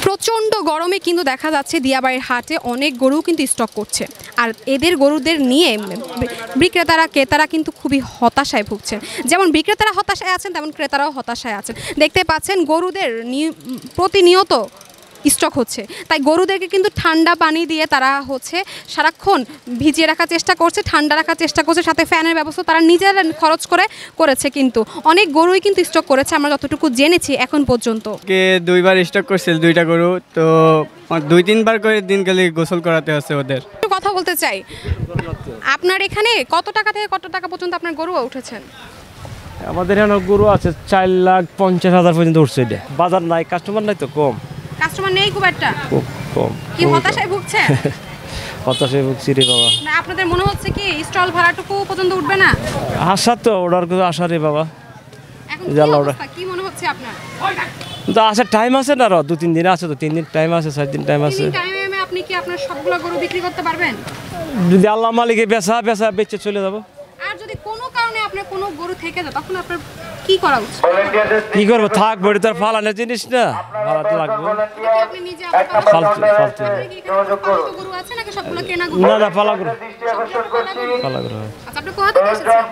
প্রচণ্ড গরমে কিন্তু দেখা যাচ্ছে দিয়াবাড়ির হাটে অনেক গরু কিন্তু স্টক করছে, আর এদের গরুদের নিয়ে বিক্রেতারা ক্রেতারা কিন্তু খুবই হতাশায় ভুগছেন। যেমন বিক্রেতারা হতাশায় আছেন, তেমন ক্রেতারাও হতাশায় আছেন। দেখতে পাচ্ছেন গরুদের প্রতিনিয়ত স্টক হচ্ছে, তাই গরুদেরকে কিন্তু ঠান্ডা পানি দিয়ে তারা সারাক্ষণ ভিজিয়ে রাখার চেষ্টা করছে, ঠান্ডা রাখার চেষ্টা করছে, সাথে ফ্যানের ব্যবস্থা তারা নিজেরা খরচ করেছে। কিন্তু অনেক গরুই কিন্তু স্টক করেছে আমরা যতটুকু জেনেছি এখন পর্যন্ত। দুইবার স্টক করছিল দুইটা গরু, তো 2-3 বার করে দিন গেলে গোসল করাতে হচ্ছে ওদের। একটু কথা বলতে চাই, আপনার এখানে কত টাকা থেকে কত টাকা পর্যন্ত আপনার গরু উঠেছেন? আমাদের এখানে গরু আছে 4,50,000 পর্যন্ত উঠছে। এটা বাজার নাই, কাস্টমার নাই, তো কম কাস্টমার নেই খুব একটা, খুব কম। কি হতাশায় ভুগছে? হতাশায় ভুগছি রে বাবা। না আপনাদের মনে হচ্ছে কি স্টল ভাড়াটুকু পর্যন্ত উঠবে না? আশা তো ওটার কিছু আশা রে বাবা। এখন কি অবস্থা, কি মনে হচ্ছে আপনার? তো আসার টাইম আছে না, 2-3 দিন আছে, তো 3 দিন টাইম আছে, 4 দিন টাইম আছে। টাইমে আপনি কি আপনার সবগুলো গরু বিক্রি করতে পারবেন? যদি আল্লাহ মালিকে বেচে চলে যাবো। আর যদি কোনো কারণে আপনার কোনো গরু থেকে যায় তখন আপনার কি করা উচিত? কি করবো, থাক বড়ি, তার ফালানোর জিনিস না, ফালাতে লাগবে। আপনি নিজে ফালতু গরু আছে নাকি সবগুলো কেনা গরু? না ফালা করো, ফালা করো। আচ্ছা আপনি কোথা থেকে এসেছেন?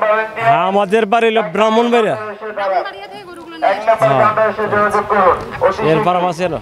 হ্যাঁ, আমাদের বাড়ি হলো ব্রাহ্মণবাড়িয়া। ব্রাহ্মণবাড়িয়া থেকে গরুগুলো নিয়ে এসেছেন। এর পারাম আছে না।